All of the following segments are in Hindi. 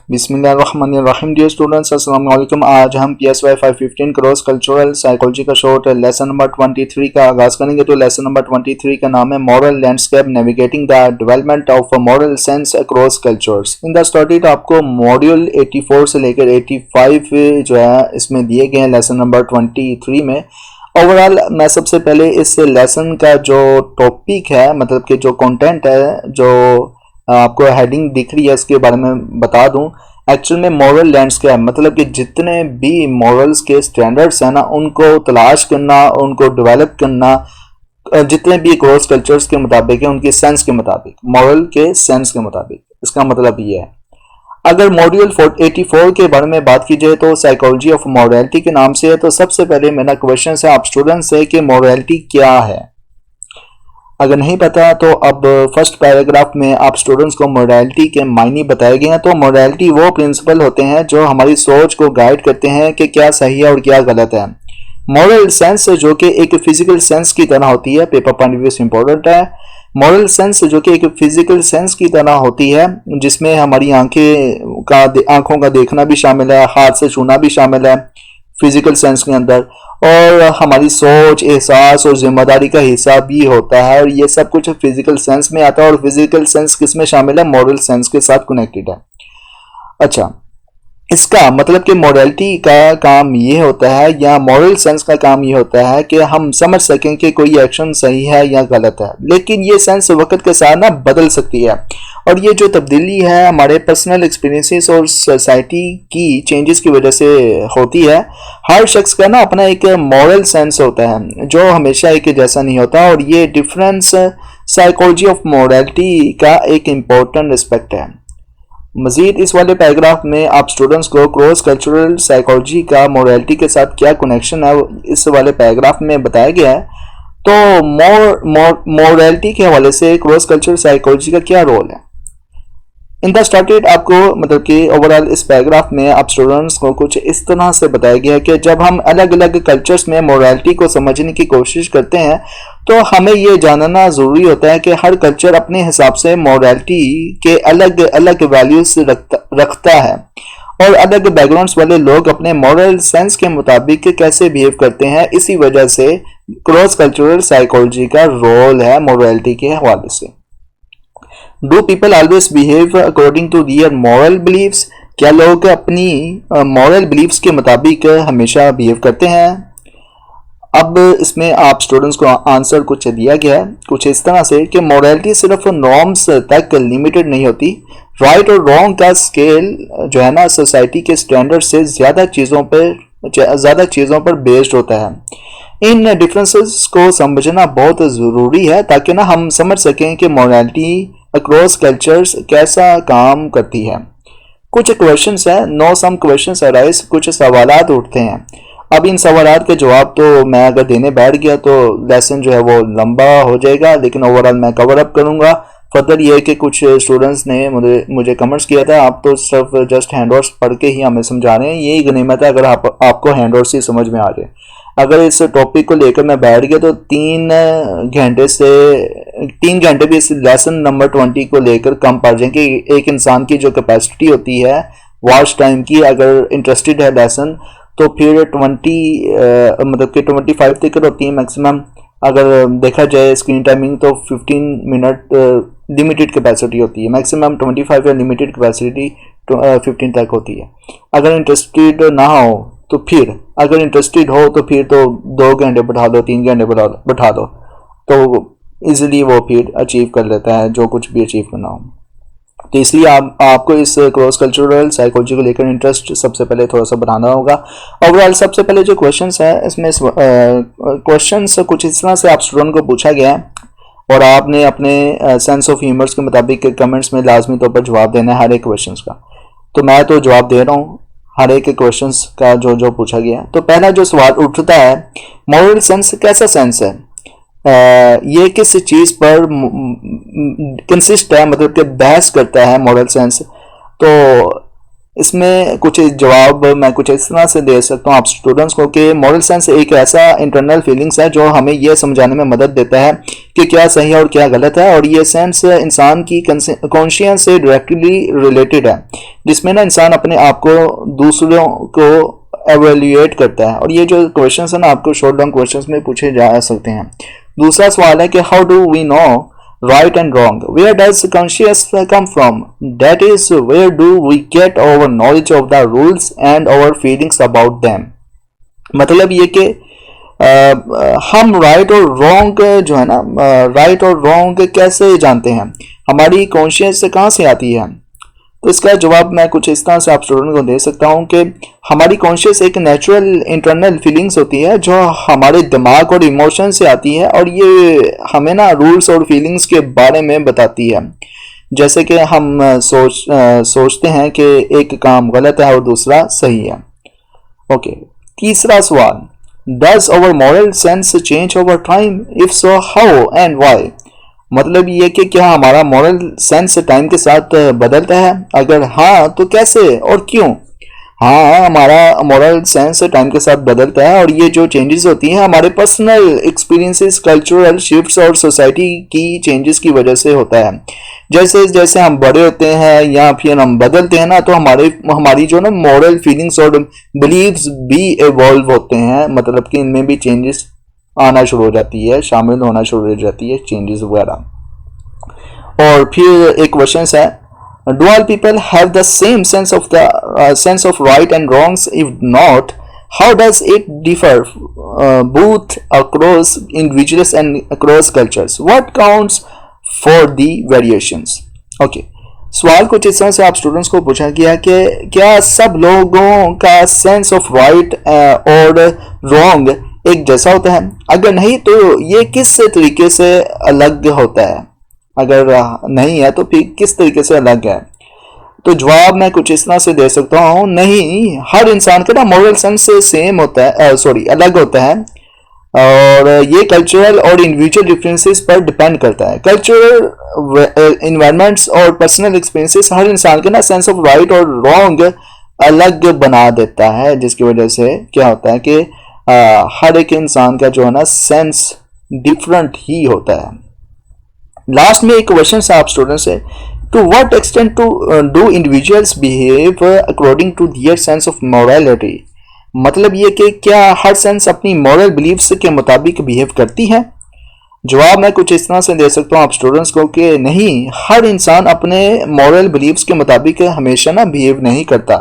बिस्मिल्लाहिर्रहमानिर्रहीम। डियर स्टूडेंट्स, अस्सलाम वालेकुम। आज हम PSY 515 क्रॉस कल्चरल साइकोलॉजी का शॉर्ट लेसन नंबर 23 का आगाज करेंगे। तो लेसन नंबर 23 का नाम है moral landscape navigating the development of moral sense across cultures. In the study आपको मॉड्यूल 84 से लेकर 85 जो है इसमें दिए गए हैं लेसन नंबर 23 में। ओवरऑल मैं सबसे पहले इस लेसन का जो टॉपिक है, मतलब कि जो कंटेंट है, जो आपको हेडिंग दिख रही है, इसके बारे में बता दूं। एक्चुअल में मॉरल लैंडस्केप मतलब कि जितने भी मॉरल्स के स्टैंडर्ड्स हैं ना, उनको तलाश करना, उनको डेवलप करना, जितने भी क्रॉस कल्चर्स के मुताबिक है, उनके सेंस के मुताबिक, मॉरल के सेंस के मुताबिक। इसका मतलब ये है, अगर मॉड्यूल 84 के बारे में बात की जाए तो साइकोलॉजी ऑफ मॉरलिटी के नाम से है। तो सबसे पहले मेरा क्वेश्चन है आप स्टूडेंट्स से कि मॉरलिटी क्या है। अगर नहीं पता तो अब फर्स्ट पैराग्राफ में आप स्टूडेंट्स को मोरालिटी के मायने बताए गए हैं। तो मोरालिटी वो प्रिंसिपल होते हैं जो हमारी सोच को गाइड करते हैं कि क्या सही है और क्या गलत है। मॉरल सेंस जो कि एक फिजिकल सेंस की तरह होती है, पेपर पॉइंट ऑफ व्यू से इंपॉर्टेंट है। मॉरल सेंस जो कि एक फिजिकल सेंस की तरह होती है, जिसमें हमारी आंखों का देखना भी शामिल है, हाथ से छूना भी शामिल है फिजिकल सेंस के अंदर, और हमारी सोच, एहसास और जिम्मेदारी का हिस्सा भी होता है। और ये सब कुछ फिजिकल सेंस में आता है, और फिजिकल सेंस किस में शामिल है? मॉरल सेंस के साथ कनेक्टेड है। अच्छा, इसका मतलब कि मॉरलिटी का काम ये होता है, या मॉरल सेंस का काम ये होता है कि हम समझ सकें कि कोई एक्शन सही है या गलत है। लेकिन ये सेंस वक्त के साथ ना बदल सकती है, और ये जो तब्दीली है हमारे पर्सनल एक्सपीरियंसेस और सोसाइटी की चेंजेस की वजह से होती है। हर शख्स का ना अपना एक मॉरल सेंस होता है जो हमेशा एक जैसा नहीं होता, और ये डिफरेंस साइकोलॉजी ऑफ मॉरलिटी का एक इम्पोर्टेंट एस्पेक्ट है। मजीद इस वाले पैराग्राफ में आप स्टूडेंट्स को क्रॉस कल्चरल साइकोलॉजी का मॉरलिटी के साथ क्या कनेक्शन है इस वाले पैराग्राफ में बताया गया है। तो मॉरलिटी के हवाले से क्रॉस कल्चरल साइकोलॉजी का क्या रोल है। इन द स्टार्टेड आपको मतलब कि ओवरऑल इस पैराग्राफ में आप स्टूडेंट्स को कुछ इस तरह से बताया गया है कि जब हम अलग अलग कल्चर्स में मॉरलिटी को समझने की कोशिश करते हैं तो हमें ये जानना ज़रूरी होता है कि हर कल्चर अपने हिसाब से मॉरलिटी के अलग अलग वैल्यूज रखता है, और अलग बैकग्राउंड्स वाले लोग अपने मॉरल सेंस के मुताबिक कैसे बिहेव करते हैं। इसी वजह से क्रॉस कल्चरल साइकोलॉजी का रोल है मॉरलिटी के हवाले से। Do people always behave according to their moral beliefs? क्या लोग अपनी मॉरल बिलीव्स के मुताबिक हमेशा बिहेव करते हैं? अब इसमें आप स्टूडेंट्स को आंसर कुछ दिया गया है कुछ इस तरह से कि मॉरलिटी सिर्फ नॉर्म्स तक लिमिटेड नहीं होती। राइट और रॉन्ग का स्केल जो है ना, सोसाइटी के स्टैंडर्ड से ज़्यादा चीज़ों पर बेस्ड होता है। इन डिफरेंसेस को समझना बहुत ज़रूरी है ताकि ना हम समझ सकें कि मॉरलिटी अक्रॉस कल्चर्स कैसा काम करती है। कुछ क्वेश्चंस हैं, नो सम क्वेश्चंस अराइज, कुछ सवालात उठते हैं। अब इन सवालात के जवाब तो मैं अगर देने बैठ गया तो लेसन जो है वो लंबा हो जाएगा, लेकिन ओवरऑल मैं कवर अप करूंगा। फर्दर ये है कि कुछ स्टूडेंट्स ने मुझे कमेंट्स किया था, आप तो सिर्फ जस्ट हैंडआउट्स पढ़ के ही हमें समझा रहे हैं। यही गनीमत है अगर आपको हैंडआउट्स ही समझ में आ जाए। अगर इस टॉपिक को लेकर मैं बैठ गया तो 3 घंटे भी इस लेसन नंबर 20 को लेकर कम पड़ जाएंगे। एक इंसान की जो कैपेसिटी होती है वॉच टाइम की, अगर इंटरेस्टेड है लेसन तो फिर मतलब कि 25 तक होती है मैक्सिमम। अगर देखा जाए स्क्रीन टाइमिंग तो 15 मिनट लिमिटेड कैपेसिटी होती है, मैक्सिमम 25 या लिमिटेड कैपेसिटी 15 तक होती है। अगर इंटरेस्टेड ना हो तो फिर, अगर इंटरेस्टेड हो तो फिर तो 2 घंटे बढ़ा दो, 3 घंटे बढ़ा दो, तो इजीली वो फिर अचीव कर लेता है जो कुछ भी अचीव करना हो। तो इसलिए आपको इस क्रॉस कल्चरल साइकोलॉजी को लेकर इंटरेस्ट सबसे पहले थोड़ा सा बनाना होगा। ओवरऑल सबसे पहले जो क्वेश्चंस है इसमें क्वेश्चंस कुछ इस तरह से आप स्टूडेंट को पूछा गया है, और आपने अपने सेंस ऑफ ह्यूमर्स के मुताबिक कमेंट्स में लाजमी तौर पर जवाब देना है हर एक क्वेश्चन का। तो मैं तो जवाब दे रहा हूँ हर एक क्वेश्चंस का जो पूछा गया। तो पहला जो सवाल उठता है, मॉरल सेंस कैसा सेंस है, ये किस चीज पर कंसिस्ट है, मतलब कि बहस करता है मॉरल सेंस। तो इसमें कुछ जवाब मैं कुछ इस तरह से दे सकता हूँ आप स्टूडेंट्स को कि मॉरल सेंस एक ऐसा इंटरनल फीलिंग्स है जो हमें यह समझाने में मदद देता है कि क्या सही है और क्या गलत है, और ये सेंस इंसान की कॉन्शियस से डायरेक्टली रिलेटेड है, जिसमें ना इंसान अपने आप को दूसरों को एवेल्युएट करता है। और ये जो क्वेश्चन है ना आपको शॉर्ट डाउन क्वेश्चन में पूछे जा सकते हैं। दूसरा सवाल है कि how do we know right and wrong, where does conscious come from, that is where do we get our knowledge of the rules and our feelings about them। मतलब ये कि हम राइट और रॉन्ग जो है ना, राइट और रॉन्ग कैसे जानते हैं, हमारी कॉन्शियस से कहाँ से आती है। तो इसका जवाब मैं कुछ इस तरह से आप स्टूडेंट को दे सकता हूँ कि हमारी कॉन्शियस एक नेचुरल इंटरनल फीलिंग्स होती है जो हमारे दिमाग और इमोशन से आती है, और ये हमें ना रूल्स और फीलिंग्स के बारे में बताती है। जैसे कि हम सोचते हैं कि एक काम गलत है और दूसरा सही है। ओके, तीसरा सवाल, does our moral sense change over time, if so how and why. मतलब ये कि क्या हमारा मॉरल सेंस टाइम के साथ बदलता है, अगर हाँ तो कैसे और क्यों। हाँ, हमारा मॉरल सेंस टाइम के साथ बदलता है, और ये जो चेंजेस होती हैं हमारे पर्सनल एक्सपीरियंसेस, कल्चरल शिफ्ट्स और सोसाइटी की चेंजेस की वजह से होता है। जैसे जैसे हम बड़े होते हैं या फिर हम बदलते हैं ना, तो हमारी जो ना मॉरल फीलिंग्स और बिलीव्स भी इवॉल्व होते हैं, मतलब कि इनमें भी चेंजेस आना शुरू हो जाती है, शामिल होना शुरू हो जाती है चेंजेस वगैरह। और फिर एक क्वेश्चन है, do all people have the same sense of right and wrongs, if not how does it differ both across individuals and across cultures, what counts for the variations. Okay, सवाल कुछ इस तरह से आप स्टूडेंट्स को पूछा गया कि क्या सब लोगों का सेंस ऑफ राइट और रॉन्ग एक जैसा होता है, अगर नहीं तो ये किस तरीके से अलग होता है, अगर नहीं है तो फिर किस तरीके से अलग है। तो जवाब मैं कुछ इस तरह से दे सकता हूँ, नहीं, हर इंसान का ना मॉरल सेंस सेम होता है, अलग होता है, और ये कल्चरल और इंडिविजुअल डिफरेंसेस पर डिपेंड करता है। कल्चरल इन्वायरमेंट्स और पर्सनल एक्सपीरियंसेस हर इंसान के ना सेंस ऑफ राइट और रॉन्ग अलग बना देता है, जिसकी वजह से क्या होता है कि हर एक इंसान का जो है ना सेंस डिफरेंट ही होता है। लास्ट में एक क्वेश्चन है आप स्टूडेंट से, to what extent to do individuals behave according to their sense of morality. मतलब ये कि क्या हर सेंस अपनी मॉरल बिलीव्स के मुताबिक बिहेव करती है। जवाब मैं कुछ इस तरह से दे सकता हूँ आप स्टूडेंट्स को कि नहीं, हर इंसान अपने मॉरल बिलीव्स के मुताबिक हमेशा ना बिहेव नहीं करता।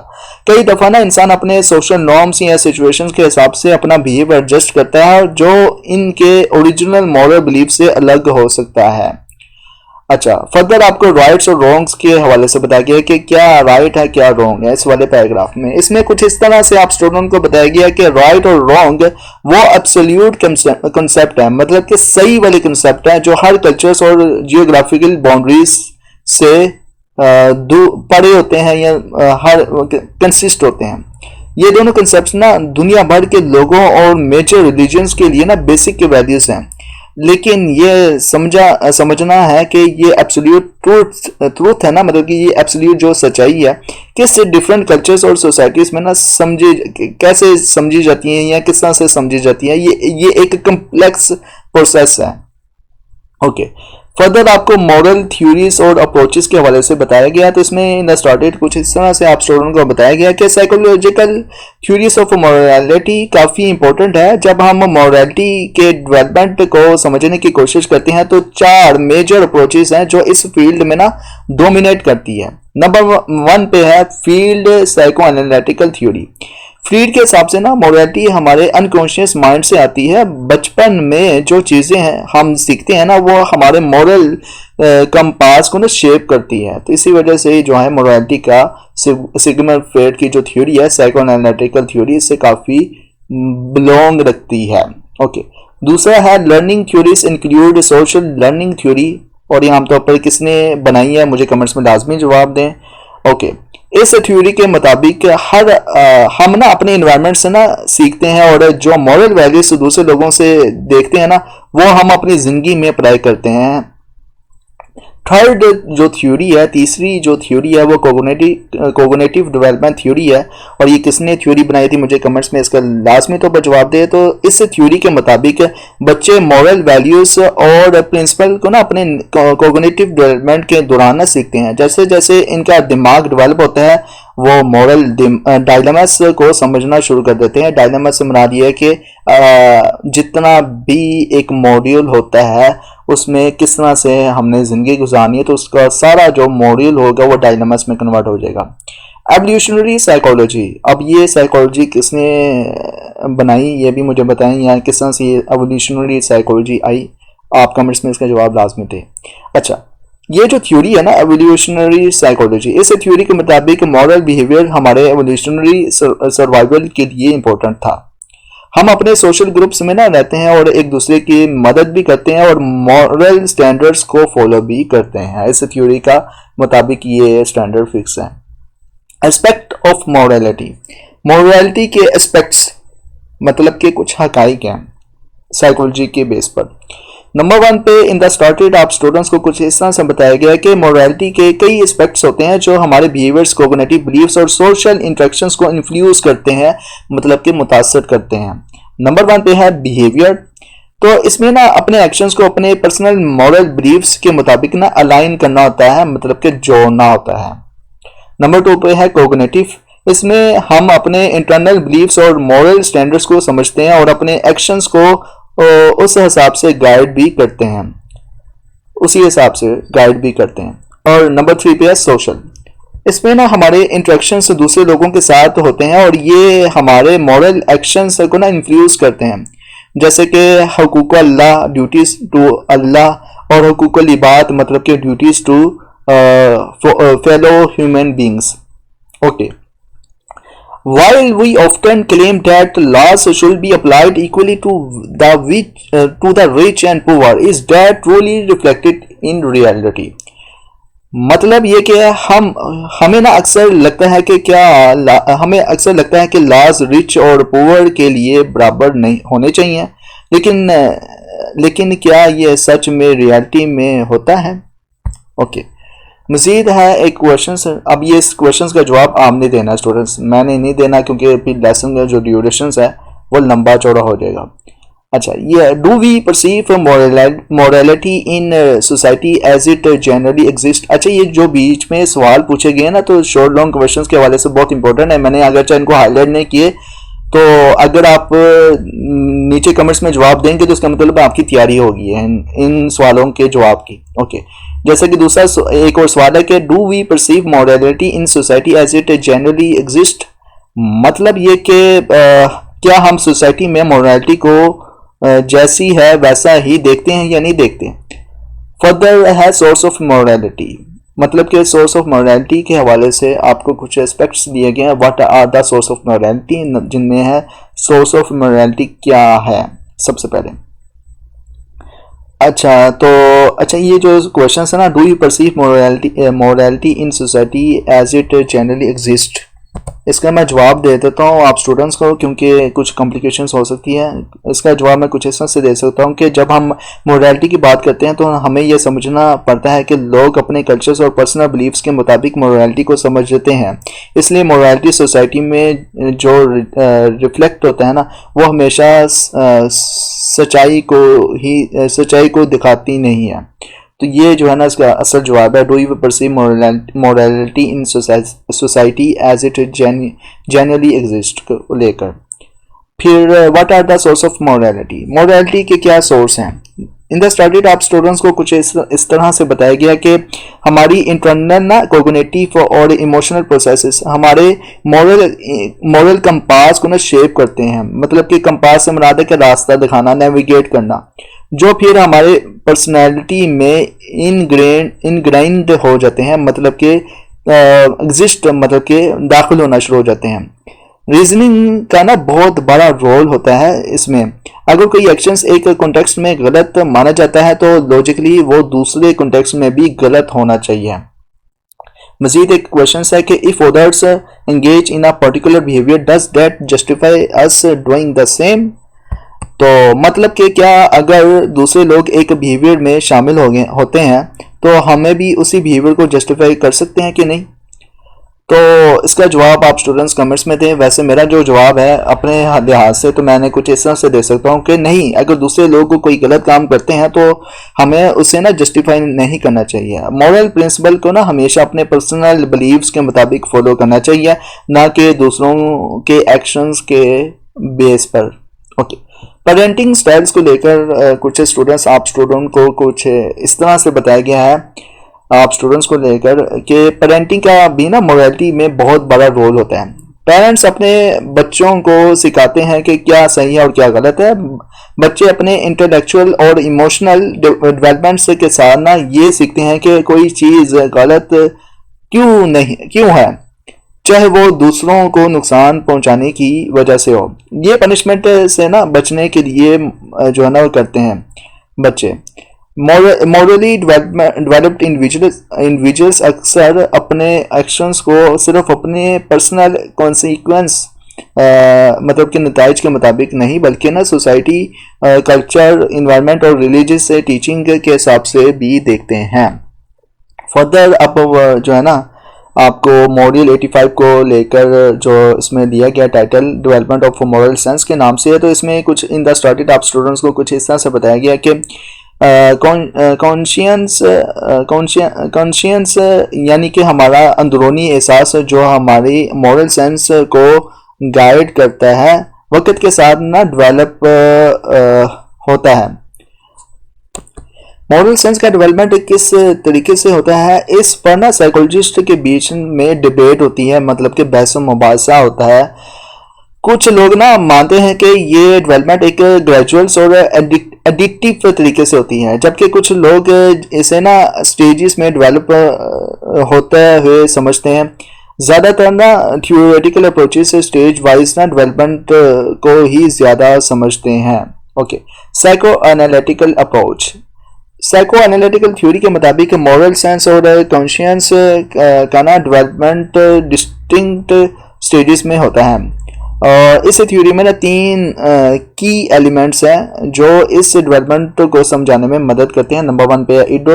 कई दफ़ा ना इंसान अपने सोशल नॉर्म्स या सिचुएशंस के हिसाब से अपना बिहेव एडजस्ट करता है, जो इनके ओरिजिनल मॉरल बिलीव से अलग हो सकता है। अच्छा, फर्दर आपको राइट्स और रॉन्ग्स के हवाले से बताया गया कि क्या राइट है क्या रॉन्ग है इस वाले पैराग्राफ में। इसमें कुछ इस तरह से आप स्टूडेंट को बताया गया कि राइट और रॉन्ग वो एब्सोल्यूट कंसेप्ट है, मतलब कि सही वाले कंसेप्ट है जो हर कल्चर्स और जियोग्राफिकल बाउंड्रीज से परे होते हैं या हर कंसिस्ट होते हैं। ये दोनों कंसेप्ट ना दुनिया भर के लोगों और मेजर रिलीजन्स के लिए ना बेसिक वैल्यूज हैं, लेकिन ये समझना है कि ये एब्सोल्यूट ट्रूथ है ना, मतलब कि ये एब्सोल्यूट जो सच्चाई है किस डिफरेंट कल्चर्स और सोसाइटीज में ना कैसे समझी जाती है या किस तरह से समझी जाती है, ये एक कम्प्लेक्स प्रोसेस है। ओके, फर्दर आपको मॉरल थ्योरीज और अप्रोचेस के हवाले से बताया गया। तो इसमें स्टार्टेड कुछ इस तरह से आप स्टूडेंट को बताया गया कि साइकोलॉजिकल थ्योरीज ऑफ मोरालिटी काफ़ी इंपॉर्टेंट है। जब हम मोरालिटी के डेवलपमेंट को समझने की कोशिश करते हैं तो 4 मेजर अप्रोचेस हैं जो इस फील्ड में ना डोमिनेट करती है। नंबर 1 पे है फील्ड साइको एनालिटिकल थ्योरी। फ्रीड के हिसाब से ना मोरालिटी हमारे अनकॉन्शियस माइंड से आती है। बचपन में जो चीज़ें हैं हम सीखते हैं ना वो हमारे मॉरल कंपास को ना शेप करती है। तो इसी वजह से जो है मोरालिटी का सिग्मंड फ्रॉइड की जो थ्योरी है साइको एनालिटिकल थ्योरी इससे काफ़ी बिलोंग रखती है। ओके, दूसरा है learning theories include social learning theory, और ये आमतौर पर किसने बनाई है मुझे कमेंट्स में लाजमी जवाब दें। ओके, इस थ्योरी के मुताबिक हम ना अपने इन्वायरमेंट से ना सीखते हैं और जो मॉरल वैल्यूज दूसरे लोगों से देखते हैं ना वो हम अपनी जिंदगी में अप्लाई करते हैं। थर्ड जो थ्योरी है, तीसरी जो थ्योरी है वो कोग्निटिव डेवलपमेंट थ्योरी है। और ये किसने थ्योरी बनाई थी, मुझे कमेंट्स में इसका लाजमी तौर पर जवाब दे। तो इस थ्योरी के मुताबिक बच्चे मॉरल वैल्यूज और प्रिंसिपल को ना अपने कोग्निटिव डेवलपमेंट के दौरान ना सीखते हैं। जैसे जैसे इनका दिमाग डेवलप होता है वो मॉरल डायलेमास को समझना शुरू कर देते हैं। डायलेमास से मुराद ये है कि जितना भी एक मॉड्यूल होता है उसमें किस तरह से हमने ज़िंदगी गुजारनी है, तो उसका सारा जो मॉड्यूल होगा वो डायलेमास में कन्वर्ट हो जाएगा। एवोल्यूशनरी साइकोलॉजी, अब ये साइकोलॉजी किसने बनाई ये भी मुझे बताएं, या किस तरह से ये एवोल्यूशनरी साइकोलॉजी आई, आप कमेंट्स में इसका जवाब लाजमी थे। अच्छा, ये जो थ्योरी है ना एवोल्यूशनरी साइकोलॉजी, इस थ्योरी के मुताबिक मॉरल बिहेवियर हमारे एवोल्यूशनरी सर्वाइवल के लिए इंपॉर्टेंट था। हम अपने सोशल ग्रुप्स में ना रहते हैं और एक दूसरे की मदद भी करते हैं और मॉरल स्टैंडर्ड्स को फॉलो भी करते हैं। इस थ्योरी का मुताबिक ये स्टैंडर्ड फिक्स है। एस्पेक्ट ऑफ मॉरलिटी, मॉरलिटी के एस्पेक्ट्स मतलब के कुछ हकाइक हैं साइकोलॉजी के बेस पर। नंबर 1 पे इन द स्टार्टेड आप स्टूडेंट्स को कुछ इस तरह से बताया गया है कि मोरालिटी के कई एस्पेक्ट्स होते हैं जो हमारे बिहेवियर्स, कोग्निटिव बिलीव्स और सोशल इंटरेक्शंस को इन्फ्लुएंस करते हैं, मतलब कि मुतासर करते हैं। नंबर 1 पे है बिहेवियर, तो इसमें ना अपने एक्शंस को अपने पर्सनल मॉरल बिलीव्स के मुताबिक ना अलाइन करना होता है, मतलब कि जोड़ना होता है। नंबर 2 पे है कोग्निटिव, इसमें हम अपने इंटरनल बिलीव्स और मॉरल स्टैंडर्ड्स को समझते हैं और अपने एक्शंस को उस हिसाब से गाइड भी करते हैं, उसी हिसाब से गाइड भी करते हैं। और नंबर 3 पे है सोशल, इसमें ना हमारे इंटरेक्शंस दूसरे लोगों के साथ होते हैं और ये हमारे मॉरल एक्शंस को ना इन्फ्लुएंस करते हैं, जैसे कि हुकूक अल्लाह, ड्यूटीज टू अल्लाह, और हुकूक इबाद मतलब कि duties to fellow human beings. Okay, while we often claim that laws should be applied equally to the rich and poor, is that truly reflected in reality? मतलब ये कि हमें ना अक्सर लगता है कि हमें अक्सर लगता है कि लॉज रिच और पुअर के लिए बराबर नहीं होने चाहिए, लेकिन क्या ये सच में रियलिटी में होता है? ओके, मजीद है एक क्वेश्चन। अब ये इस क्वेश्चन का जवाब आपने देना है स्टूडेंट्स, मैंने नहीं देना क्योंकि फिर लेसन का जो ड्यूरेशन है वो लंबा चौड़ा हो जाएगा। अच्छा, ये do we perceive morality in society as it generally exist. अच्छा, ये जो बीच में सवाल पूछे गए ना तो शॉर्ट लॉन्ग क्वेश्चन के हवाले से बहुत इंपॉर्टेंट है। मैंने अगर इनको हाईलाइट नहीं किए तो अगर आप नीचे कमेंट्स में जवाब देंगे तो इसका मतलब आपकी तैयारी होगी इन सवालों के जवाब की। ओके, जैसे कि दूसरा एक और सवाल है कि do we perceive morality in society as it generally exist, मतलब ये कि क्या हम सोसाइटी में मॉरलिटी को जैसी है वैसा ही देखते हैं या नहीं देखते। फर्दर है सोर्स ऑफ मॉरलिटी, मतलब कि सोर्स ऑफ मॉरलिटी के हवाले से आपको कुछ एस्पेक्ट्स दिए गए हैं। What are the source of morality, जिनमें है सोर्स ऑफ मॉरलिटी क्या है सबसे पहले। अच्छा, ये जो क्वेश्चन है ना, do you perceive morality in society as it generally exist, इसका मैं जवाब दे देता हूँ आप स्टूडेंट्स को क्योंकि कुछ कॉम्प्लिकेशंस हो सकती है। इसका जवाब मैं कुछ इस तरह से दे सकता हूँ कि जब हम मॉरलिटी की बात करते हैं तो हमें यह समझना पड़ता है कि लोग अपने कल्चर्स और पर्सनल बिलीव्स के मुताबिक मॉरलिटी को समझ लेते हैं, इसलिए मॉरलिटी सोसाइटी में जो रिफ्लेक्ट होता है ना वो हमेशा सच्चाई को दिखाती नहीं है। तो ये जो है ना इसका असल जवाब है, do you perceive morality in society as it generally exist को लेकर। फिर what are the source of morality, morality के क्या सोर्स हैं। इन द स्टडी आप स्टूडेंट्स को कुछ इस तरह से बताया गया कि हमारी इंटरनल ना कोग्निटिव और इमोशनल प्रोसेसेस हमारे मॉरल कंपास को ना शेप करते हैं, मतलब कि कंपास से मुराद है कि रास्ता दिखाना, नेविगेट करना, जो फिर हमारे पर्सनैलिटी में इनग्राइंड हो जाते हैं, मतलब कि एग्जिस्ट मतलब कि दाखिल होना शुरू हो जाते हैं। रीजनिंग का ना बहुत बड़ा रोल होता है इसमें। अगर कोई एक्शंस एक कॉन्टेक्स्ट में गलत माना जाता है तो लॉजिकली वो दूसरे कॉन्टेक्स्ट में भी गलत होना चाहिए। मजीद एक क्वेश्चन है कि if others engage in a particular behaviour does that justify us doing the same, तो मतलब कि क्या अगर दूसरे लोग एक बिहेवियर में शामिल होते हैं तो हमें भी उसी बिहेवियर को जस्टिफाई कर सकते हैं कि नहीं? तो इसका जवाब आप स्टूडेंट्स कमेंट्स में दें। वैसे मेरा जो जवाब है अपने लिहाज से तो मैंने कुछ इस तरह से दे सकता हूँ कि नहीं, अगर दूसरे लोग कोई गलत काम करते हैं तो हमें उसे ना जस्टिफाई नहीं करना चाहिए। मॉरल प्रिंसिपल को ना हमेशा अपने पर्सनल बिलीव्स के मुताबिक फॉलो करना चाहिए, ना कि दूसरों के एक्शंस के बेस पर। ओके, पेरेंटिंग स्टाइल्स को लेकर कुछ स्टूडेंट्स आप स्टूडेंट को कुछ इस तरह से बताया गया है आप स्टूडेंट्स को लेकर कि पेरेंटिंग का भी ना मोरालिटी में बहुत बड़ा रोल होता है। पेरेंट्स अपने बच्चों को सिखाते हैं कि क्या सही है और क्या गलत है। बच्चे अपने इंटेलेक्चुअल और इमोशनल डेवलपमेंट से के साथ ना ये सीखते हैं कि कोई चीज़ गलत क्यों है, चाहे वो दूसरों को नुकसान पहुंचाने की वजह से हो। ये पनिशमेंट से ना बचने के लिए जो है ना वो करते हैं बच्चे। मॉरली डेवलप्ड इंडिविजुअल्स अक्सर अपने एक्शंस को सिर्फ अपने पर्सनल कॉन्सिक्वेंस मतलब के नताइज के मुताबिक नहीं, बल्कि ना सोसाइटी, कल्चर, इन्वायरमेंट और रिलीजियस टीचिंग के हिसाब से भी देखते हैं। फर्दर अब जो है ना आपको मॉड्यूल 85 को लेकर जो इसमें दिया गया title development of moral sense के नाम से है, तो इसमें कुछ इन द स्टार्टेड आप स्टूडेंट्स को कुछ इस तरह से बताया गया कि कॉन्शियंस यानी कि हमारा अंदरूनी एहसास जो हमारी मॉरल सेंस को गाइड करता है, वक्त के साथ ना डेवलप होता है। मॉरल सेंस का डेवलपमेंट किस तरीके से होता है, इस पर ना साइकोलॉजिस्ट के बीच में डिबेट होती है, मतलब कि बहस व मुबाहिसा होता है। कुछ लोग ना मानते हैं कि ये डेवलपमेंट एक ग्रेजुअल्स और एडिक्टिव तरीके से होती है, जबकि कुछ लोग इसे ना स्टेजेस में डेवलप होते हुए समझते हैं। ज़्यादातर ना थ्योरेटिकल अप्रोचेस से स्टेज वाइज ना डेवलपमेंट को ही ज़्यादा समझते हैं। Okay, psycho analytical approach. Psycho analytical theory के मुताबिक मॉरल सेंस और कॉन्शियंस का ना डेवलपमेंट डिस्टिंक्ट स्टेजेस में होता है। और इस थ्योरी में ना 3 की एलिमेंट्स हैं जो इस डेवलपमेंट को समझाने में मदद करते हैं। नंबर 1 पे है इड,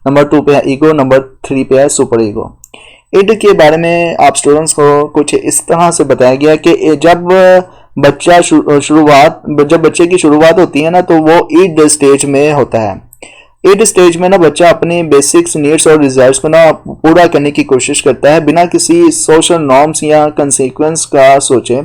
नंबर 2 पे है ईगो, नंबर 3 पे है सुपर ईगो। इड के बारे में आप स्टूडेंट्स को कुछ इस तरह से बताया गया कि जब बच्चे की शुरुआत होती है ना, तो वो इड स्टेज में होता है। इड स्टेज में ना बच्चा अपनी बेसिक्स नीड्स और डिजायर्स को ना पूरा करने की कोशिश करता है बिना किसी सोशल नॉर्म्स या कंसीक्वेंस का सोचे।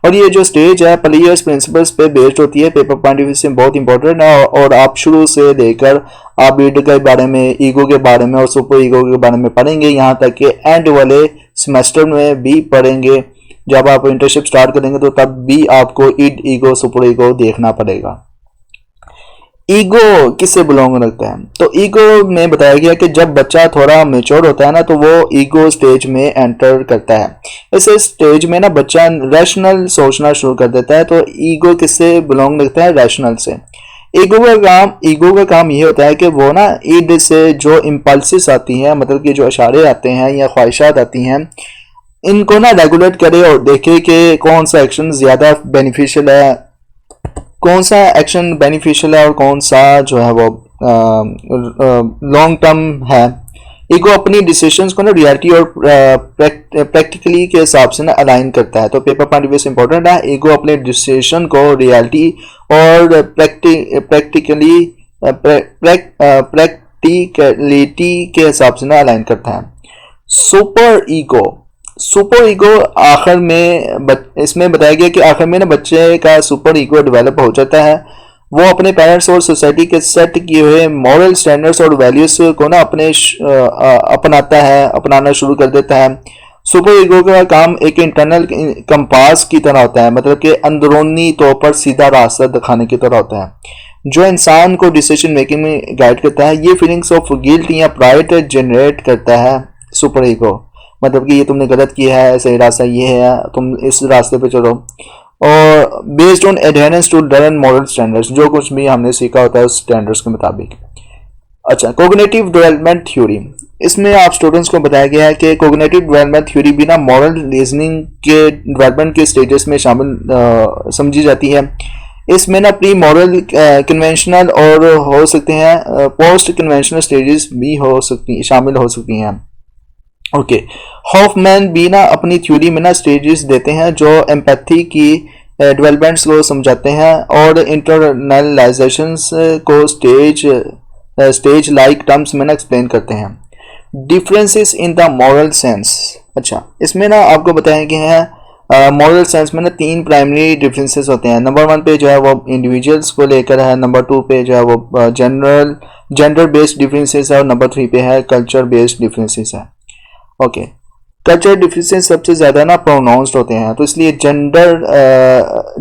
और ये जो स्टेज है प्लेयर्स प्रिंसिपल्स पे बेस्ड होती है। पेपर पॉइंट ऑफ व्यू से बहुत इंपॉर्टेंट है और आप शुरू से लेकर आप इड के बारे में, ईगो के बारे में और सुपर ईगो के बारे में पढ़ेंगे, यहाँ तक कि एंड वाले सेमेस्टर में भी पढ़ेंगे। जब आप इंटर्नशिप स्टार्ट करेंगे तो तब भी आपको इड, ईगो, सुपर ईगो देखना पड़ेगा। ईगो किससे बिलोंग रखता है, तो ईगो में बताया गया कि जब बच्चा थोड़ा मेच्योर होता है ना, तो वो ईगो स्टेज में एंटर करता है। इस स्टेज में ना बच्चा रैशनल सोचना शुरू कर देता है। तो ईगो किससे बिलोंग रखता है, रैशनल से। ईगो का काम ये होता है कि वो ना ईड से जो इम्पल्सिस आती हैं, मतलब कि जो इशारे आते हैं या ख्वाहिशात आती हैं, इनको ना रेगुलेट करे और देखे कि कौन सा एक्शन ज्यादा बेनिफिशियल है, कौन सा एक्शन बेनिफिशियल है और कौन सा जो है वो लॉन्ग टर्म है। ईगो अपनी डिसीजंस को ना रियलिटी और प्रैक्टिकली के हिसाब से ना अलाइन करता है। तो पेपर पॉइंट व्यू से इंपॉर्टेंट है, ईगो अपने डिसीजन को रियलिटी और प्रैक्टिकलिटी के हिसाब से ना अलाइन करता है। सुपर ईगो आखिर में इसमें बताया गया कि आखिर में ना बच्चे का सुपर ईगो डेवलप हो जाता है। वो अपने पेरेंट्स और सोसाइटी के सेट किए हुए मॉरल स्टैंडर्ड्स और वैल्यूज को ना अपनाना शुरू कर देता है। सुपर ईगो का काम एक इंटरनल कंपास की तरह होता है, मतलब कि अंदरूनी तौर पर सीधा रास्ता दिखाने की तरह होता है, जो इंसान को डिसीजन मेकिंग में गाइड करता है। ये फीलिंग्स ऑफ गिल्ट या प्राइड जनरेट करता है सुपर ईगो, मतलब कि ये तुमने गलत किया है, सही रास्ता ये है, तुम इस रास्ते पे चलो। और based on adherence to learn moral standards, जो कुछ भी हमने सीखा होता है उस स्टैंडर्ड्स के मुताबिक। अच्छा, कोग्निटिव डेवलपमेंट थ्योरी, इसमें आप स्टूडेंट्स को बताया गया है कि कोग्निटिव डेवलपमेंट थ्योरी भी ना मॉरल रीजनिंग के डेवलपमेंट के स्टेजेस में शामिल समझी जाती है। इसमें ना प्री मॉरल, कन्वेंशनल और हो सकते हैं पोस्ट कन्वेंशनल स्टेजेस भी हो सकती शामिल हो सकती हैं। ओके, हॉफमैन भी ना अपनी थ्योरी में ना स्टेजेस देते हैं जो एम्पैथी की डेवलपमेंट्स को समझाते हैं और इंटरनलाइजेशंस को स्टेज लाइक टर्म्स में ना एक्सप्लेन करते हैं। Differences in the moral sense. अच्छा, इसमें ना आपको बताएं कि है मॉरल सेंस में ना 3 प्राइमरी डिफरेंसेस होते हैं। नंबर 1 पे जो है वो इंडिविजुअल्स को लेकर है, नंबर 2 पे जो है वो जेंडर बेस्ड डिफरेंसेस है और नंबर 3 पे है कल्चर बेस्ड डिफरेंसेस है। ओके, कल्चर डिफरेंसेस सबसे ज़्यादा ना प्रोनाउंस्ड होते हैं, तो इसलिए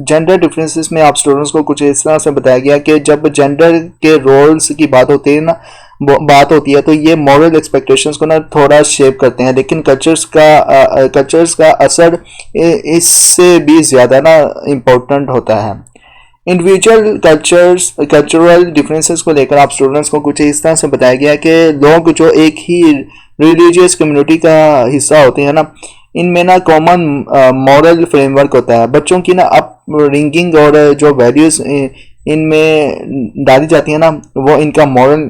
जेंडर डिफरेंसेस में आप स्टूडेंट्स को कुछ इस तरह से बताया गया कि जब जेंडर के रोल्स की बात होती है ना, बात होती है तो ये मॉरल एक्सपेक्टेशंस को ना थोड़ा शेप करते हैं, लेकिन कल्चर्स का असर इससे भी ज़्यादा ना इम्पोर्टेंट होता है। इंडिविजुअल कल्चरल डिफरेंसेस को लेकर आप स्टूडेंट्स को कुछ इस तरह से बताया गया कि लोग जो एक ही रिलीजियस कम्युनिटी का हिस्सा होते हैं ना, इनमें ना कॉमन मॉरल फ्रेमवर्क होता है। बच्चों की ना अपब्रिंगिंग और जो वैल्यूज इनमें डाली जाती है ना, वो इनका मॉरल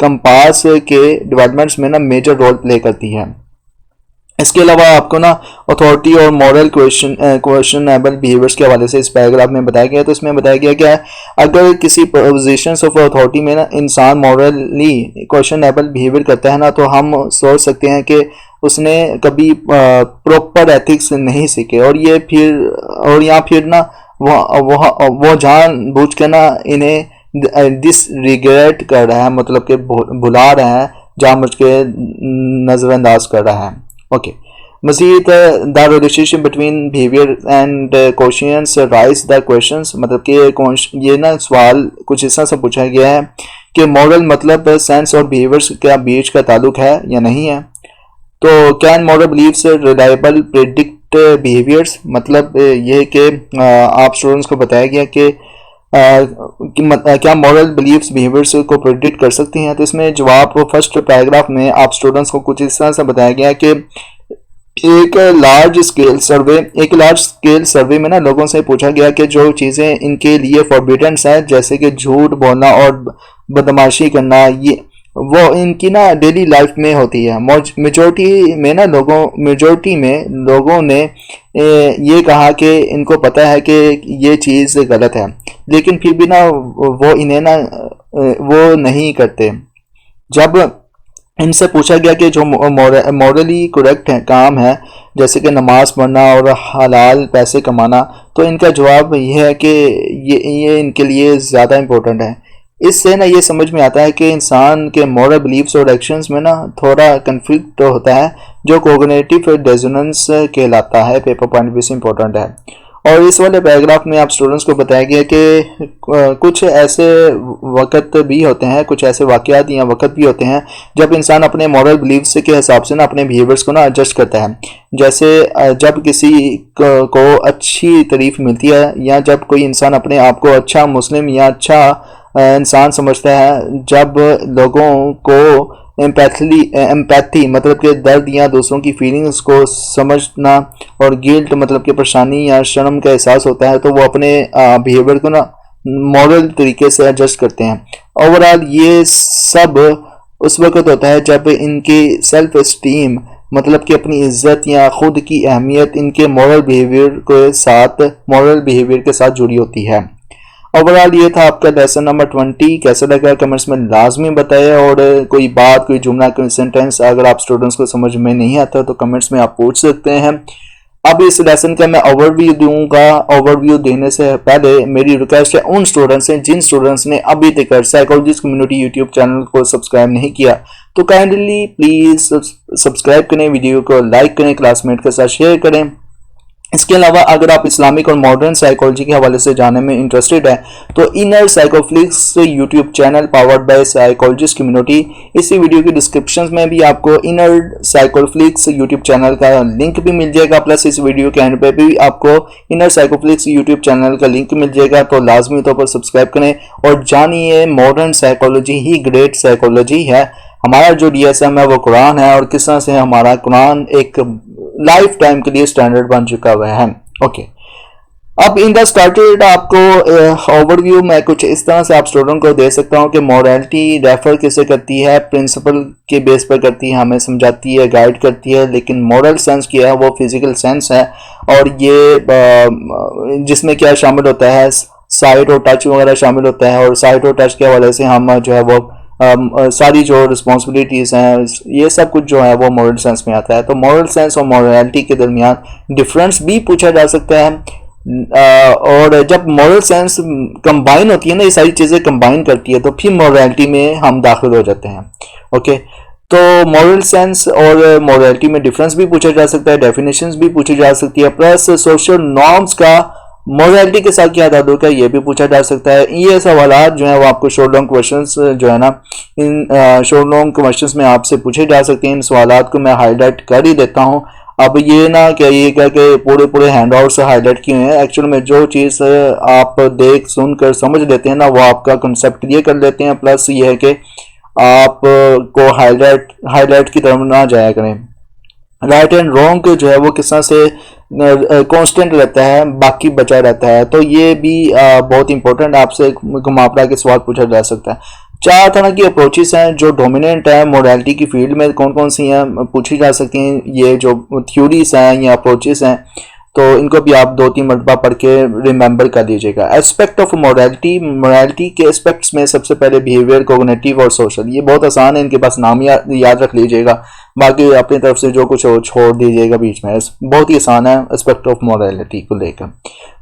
कंपास के डेवलपमेंट्स में ना मेजर रोल प्ले करती है। इसके अलावा आपको ना अथॉरिटी और मॉरल क्वेश्चनेबल बिहेवियर्स के हवाले से इस पैराग्राफ में बताया गया है। तो इसमें बताया गया क्या है, अगर किसी पोजीशंस ऑफ अथॉरिटी में ना इंसान मॉरली क्वेश्चनेबल बिहेवियर करता है ना, तो हम सोच सकते हैं कि उसने कभी प्रॉपर एथिक्स नहीं सीखे और या फिर ना वो जान बूझ के ना इन्हें डिसरिगरेट कर रहा है, मतलब कि भुला रहा है, जानबूझ के नज़रअंदाज कर रहा है। Okay, Majid the relationship between behaviour and questions raise the questions, मतलब कि ये ना सवाल कुछ इस तरह से पूछा गया है कि मॉरल मतलब सेंस और बिहेवियर्स के बीच का ताल्लुक है या नहीं है। तो can moral beliefs reliable predict behaviours, मतलब ये कि आप स्टूडेंट्स को बताया गया कि क्या मॉरल बिलीव्स बिहेवियर्स को प्रेडिक्ट कर सकती हैं। तो इसमें जवाब फर्स्ट पैराग्राफ में आप स्टूडेंट्स को कुछ इस तरह से बताया गया कि एक लार्ज स्केल सर्वे में ना लोगों से पूछा गया कि जो चीज़ें इनके लिए फॉरबिडन है, जैसे कि झूठ बोलना और बदमाशी करना, ये वो इनकी ना डेली लाइफ में होती है। मेजोरिटी में लोगों ने ये कहा कि इनको पता है कि ये चीज़ गलत है, लेकिन फिर भी ना वो इन्हें ना वो नहीं करते। जब इनसे पूछा गया कि जो मॉरली करेक्ट है काम है, जैसे कि नमाज पढ़ना और हलाल पैसे कमाना, तो इनका जवाब ये है कि ये इनके लिए ज़्यादा इम्पोर्टेंट है। इससे ना ये समझ में आता है कि इंसान के मॉरल बिलीव्स और एक्शंस में ना थोड़ा कन्फ्लिक्ट होता है, जो कोग्निटिव डिसोनेंस कहलाता है। पेपर पॉइंट भी से इम्पोर्टेंट है। और इस वाले पैराग्राफ में आप स्टूडेंट्स को बताया गया कि कुछ ऐसे वक्त भी होते हैं, कुछ ऐसे वाक़यात या वक्त भी होते हैं जब इंसान अपने मॉरल बिलीव्स के हिसाब से ना अपने बिहेवियर्स को ना एडजस्ट करता है। जैसे जब किसी को अच्छी तारीफ मिलती है, या जब कोई इंसान अपने आप को अच्छा मुस्लिम या अच्छा इंसान समझता है, जब लोगों को एम्पैथी मतलब कि दर्द या दूसरों की फीलिंग्स को समझना और गिल्ट मतलब कि परेशानी या शर्म का एहसास होता है, तो वो अपने बिहेवियर को ना मॉरल तरीके से एडजस्ट करते हैं। ओवरऑल ये सब उस वक्त होता है जब इनकी सेल्फ एस्टीम मतलब कि अपनी इज्जत या खुद की अहमियत इनके मॉरल बिहेवियर के साथ जुड़ी होती है। ओवरऑल ये था आपका लेसन नंबर 20। कैसा लगा कमेंट्स में लाजमी बताएं, और कोई बात, कोई जुमला, कोई सेंटेंस अगर आप स्टूडेंट्स को समझ में नहीं आता तो कमेंट्स में आप पूछ सकते हैं। अब इस लेसन का मैं ओवरव्यू दूंगा। ओवरव्यू देने से पहले मेरी रिक्वेस्ट है उन स्टूडेंट्स से जिन स्टूडेंट्स ने अभी तक साइकोलॉजिस्ट कम्युनिटी यूट्यूब चैनल को सब्सक्राइब नहीं किया, तो काइंडली प्लीज सब्सक्राइब करें, वीडियो को लाइक करें, क्लासमेट के साथ शेयर करें। इसके अलावा अगर आप इस्लामिक और मॉडर्न साइकोलॉजी के हवाले से जानने में इंटरेस्टेड है, तो Inner Psychoflix YouTube channel powered by psychologist community, इसी वीडियो की डिस्क्रिप्शन में भी आपको इनर साइकोफ्लिक्स यूट्यूब चैनल का लिंक भी मिल जाएगा, प्लस इस वीडियो के एंड पे भी आपको इनर साइकोफ्लिक्स यूट्यूब चैनल का लिंक मिल जाएगा। तो लाजमी तौर पर सब्सक्राइब करें और जानिए मॉडर्न साइकोलॉजी ही ग्रेट साइकोलॉजी है। हमारा जो DSM है वो कुरान है, और किस तरह से हमारा कुरान एक लाइफ टाइम के लिए स्टैंडर्ड बन चुका हुआ है। ओके, अब इन द स्टार्टेड आपको ओवरव्यू में कुछ इस तरह से आप स्टूडेंट को दे सकता हूँ कि मोरालिटी रेफर किसे करती है, प्रिंसिपल के बेस पर करती है, हमें समझाती है, गाइड करती है, लेकिन मॉरल सेंस क्या है वो फिजिकल सेंस है। और ये जिसमें क्या शामिल होता है, साइट और टच वगैरह शामिल होता है, और साइट और टच के हवाले से हम जो है वो सारी जो रिस्पॉन्सिबिलिटीज हैं ये सब कुछ जो है वो मॉरल सेंस में आता है। तो मॉरल सेंस और मॉरलिटी के दरमियान डिफरेंस भी पूछा जा सकता है। और जब मॉरल सेंस कंबाइन होती है ना, ये सारी चीज़ें कंबाइन करती है, तो फिर मॉरलिटी में हम दाखिल हो जाते हैं। ओके, तो मॉरल सेंस और मॉरलिटी में डिफरेंस भी पूछा जा सकता है, डेफिनेशंस भी पूछी जा सकती है, प्लस सोशल नॉर्म्स का मॉरलिटी के साथ क्या ताल्लुक है ये भी पूछा जा सकता है। ये सवाल जो है वो आपको शॉर्ट लॉन्ग क्वेश्चंस जो है ना, इन शॉर्ट लॉन्ग क्वेश्चंस में आपसे पूछे जा सकते हैं। इन सवालात को मैं हाईलाइट कर ही देता हूँ। अब ये ना कहिएगा कि पूरे पूरे हैंड आउट से हाईलाइट किए हैं, एक्चुअल में जो चीज़ आप देख सुन कर समझ लेते हैं ना वो आपका कंसेप्ट क्लियर कर लेते हैं। प्लस ये है कि आप को हाईलाइट की तरफ ना जाया करें। राइट एंड रॉन्ग जो है वो किस तरह से कांस्टेंट रहता है, बाकी बचा रहता है, तो ये भी बहुत इंपॉर्टेंट आपसे घुमा-फिरा के सवाल पूछा जा सकता है। 4 तरह की अप्रोचेस हैं जो डोमिनेंट है मोरालिटी की फील्ड में, कौन कौन सी हैं पूछी जा सकती हैं। ये जो थ्योरीज हैं या अप्रोचेस हैं तो इनको भी आप 2-3 मरतबा पढ़ के रिमेंबर कर लीजिएगा। एस्पेक्ट ऑफ मोरालिटी, मोरालिटी के एस्पेक्ट्स में सबसे पहले बिहेवियर, कोग्निटिव और सोशल। ये बहुत आसान है, इनके पास नाम याद रख लीजिएगा, बाकी अपनी तरफ से जो कुछ हो छोड़ दीजिएगा बीच में। बहुत ही आसान है एस्पेक्ट ऑफ मोरालिटी को लेकर।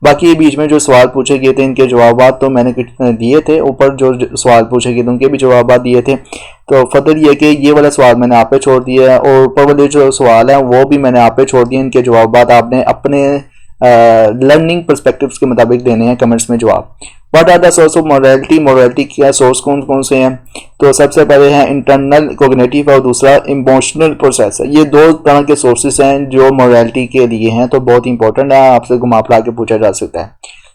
बाकी ये बीच में जो सवाल पूछे गए थे इनके जवाब तो मैंने दिए थे, ऊपर जो सवाल पूछे गए थे उनके भी जवाब दिए थे। तो फर्दर ये कि ये वाला सवाल मैंने आप पे छोड़ दिया है, और ऊपर वाले जो सवाल हैं वो भी मैंने आप पे छोड़ दिए। इनके जवाब आपने अपने लर्निंग पर्सपेक्टिव्स के मुताबिक देने हैं कमेंट्स में जवाब। What are the source of morality, morality क्या सोर्स कौन कौन से हैं? तो सबसे पहले हैं इंटरनल कोग्निटिव और दूसरा इमोशनल प्रोसेस है। ये 2 तरह के सोर्सेस हैं जो मोरालिटी के लिए हैं, तो बहुत इंपॉर्टेंट है, आपसे घुमा फिरा के पूछा जा सकता है।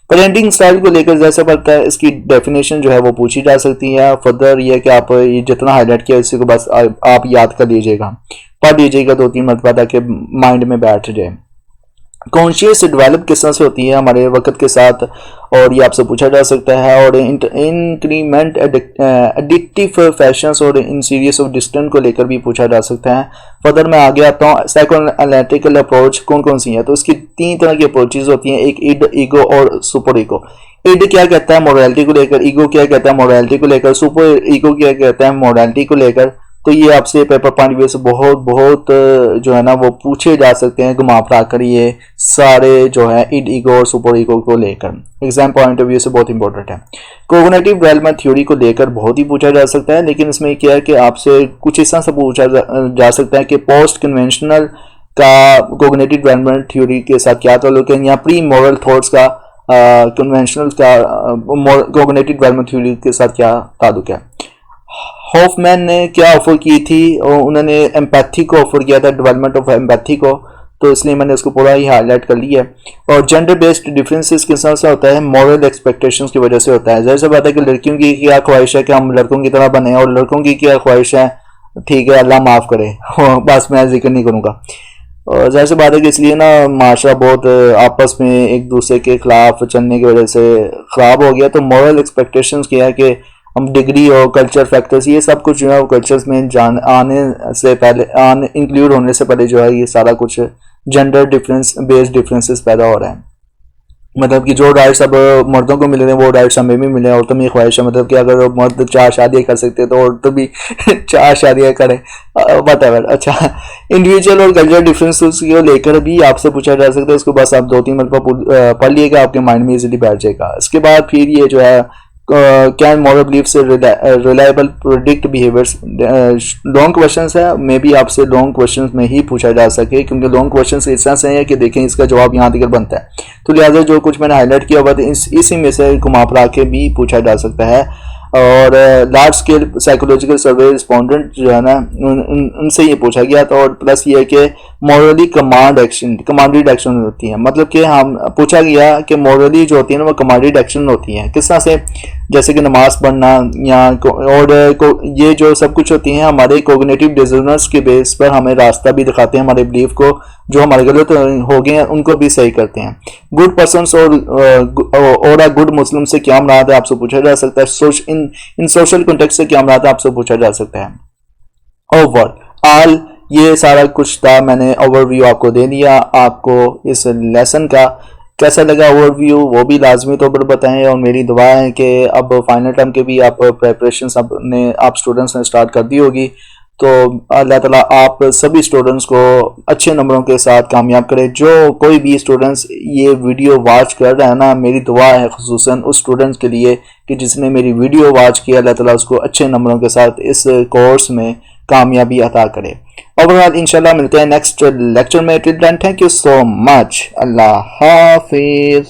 पेरेंटिंग स्टाइल को लेकर जैसे पड़ता है, इसकी डेफिनेशन जो है वो पूछी जा सकती है। फर्दर ये कि आप ये जितना हाईलाइट किया इसी को बस आप याद कर लीजिएगा, पढ़ लीजिएगा 2-3 मरतबा ताकि माइंड में बैठ जाए। कॉन्शियस डेवलप किस तरह से होती है हमारे वक्त के साथ, और ये आपसे पूछा जा सकता है। और इंक्रीमेंट एडिक्टिव फैशंस और इन सीरीज ऑफ डिस्टेंस को लेकर भी पूछा जा सकता है। फर्दर मैं आगे आता हूँ। साइकोएनालिटिकल अप्रोच कौन कौन सी है, तो इसकी 3 तरह की अप्रोचेज होती हैं, एक इड, ईगो और सुपर ईगो। इड क्या कहता है मोरालिटी को लेकर, ईगो क्या कहता है मोरालिटी को लेकर, सुपर ईगो क्या कहता है मोरालिटी को लेकर। तो ये आपसे पेपर पॉइंट व्यू से बहुत जो है ना वो पूछे जा सकते हैं घुमा फिरा कर, ये सारे जो है इड, ईगो और सुपर ईगो को लेकर एग्जाम पॉइंट ऑफ व्यू से बहुत इंपॉर्टेंट है। कोग्निटिव डेवलपमेंट थ्योरी को लेकर बहुत ही पूछा जा सकता है, लेकिन इसमें क्या है कि आपसे कुछ इस तरह से पूछा जा सकता है कि पोस्ट कन्वेंशनल का कोग्निटिव डेवलपमेंट थ्योरी के साथ क्या ताल्लुक है, या प्री मॉरल थॉट्स का कन्वेंशनल का कोग्निटिव डेवलपमेंट थ्योरी के साथ क्या ताल्लुक है। हॉफमैन ने क्या ऑफर की थी, और उन्होंने एम्पैथी को ऑफर किया था, डेवलपमेंट ऑफ एम्पैथी को, तो इसलिए मैंने उसको पूरा ही हाईलाइट कर लिया है। और जेंडर बेस्ड डिफरेंसेस किस तरह से होता है, मॉरल एक्सपेक्टेशंस की वजह से होता है। जैसे बात है कि लड़कियों की क्या ख्वाहिश है कि हम लड़कों की तरह बने, और लड़कों की क्या ख्वाहिश है, ठीक है अल्लाह माफ़ करे, बस मैं जिक्र नहीं करूँगा। और जैसे बात है कि इसलिए ना माशरा बहुत आपस में एक दूसरे के खिलाफ चलने की वजह से ख़राब हो गया। तो मॉरल एक्सपेक्टेशंस क्या है कि हम डिग्री और कल्चर फैक्टर्स ये सब कुछ जो है वो कल्चर्स में आने से पहले इंक्लूड होने से पहले जो है ये सारा कुछ जेंडर डिफरेंस बेस्ड डिफरेंसेस पैदा हो रहे हैं। मतलब कि जो राइट्स अब मर्दों को मिल रहे हैं वो राइट्स हमें भी मिले। औरतों में ख्वाहिश है मतलब कि अगर मर्द 4 शादियाँ कर सकते हैं तो औरतें भी 4 शादियाँ करें, व्हाटएवर। अच्छा, इंडिविजुअल और कल्चरल डिफरेंसेस को लेकर भी आपसे पूछा जा सकता है, इसको बस आप 2-3 मरतबा पढ़ लिएगा, आपके माइंड में इजीली बैठ जाएगा। इसके बाद फिर ये जो है can moral beliefs reliable predict behaviours, long questions है, मे बी आपसे लॉन्ग क्वेश्चंस में ही पूछा जा सके, क्योंकि लॉन्ग क्वेश्चंस इस तरह से हैं कि देखें इसका जवाब यहाँ तक बनता है। तो लिहाजा जो कुछ मैंने हाईलाइट किया हुआ था इसी में से घुमा फिरा के भी पूछा जा सकता है। और लार्ज स्केल साइकोलॉजिकल सर्वे रिस्पोंडेंट जो है ना उनसे ये पूछा गया था। और प्लस ये है कि मॉरली कमांडेड एक्शन होती हैं। मतलब कि हम पूछा गया कि मॉरली जो होती है ना वो कमांडेड एक्शन होती हैं किस तरह से, जैसे कि नमाज पढ़ना या ये जो सब कुछ होती हैं हमारे कोग्निटिव डिसऑर्डर्स के बेस पर हमें रास्ता भी दिखाते हैं, हमारे बिलीफ को जो हमारे गलत हो गए हैं उनको भी सही करते हैं। गुड पर्सन और अ गुड मुस्लिम से क्या मुराद है आपसे पूछा जा सकता है। इन सोशल कॉन्टेक्स्ट से क्या मुराद है आपसे पूछा जा सकता है। ओवरऑल ये सारा कुछ था, मैंने ओवरव्यू आपको दे दिया। आपको इस लेसन का कैसा लगा ओवरव्यू वो भी लाजमी तौर पर बताएं, और मेरी दुआ है कि अब फाइनल टर्म के भी आप प्रेपरेशन आप स्टूडेंट्स ने स्टार्ट कर दी होगी, तो अल्लाह ताला आप सभी स्टूडेंट्स को अच्छे नंबरों के साथ कामयाब करे। जो कोई भी स्टूडेंट्स ये वीडियो वॉच कर रहा है ना, मेरी दुआ है खुसूसन उस स्टूडेंट्स के लिए कि जिसने मेरी वीडियो वॉच किया, अल्लाह ताला उसको अच्छे नंबरों के साथ इस कोर्स में कामयाबी अता करे। ओवरऑल इंशाल्लाह मिलते हैं नेक्स्ट लेक्चर में। Till then thank you so much. अल्लाह हाफिज।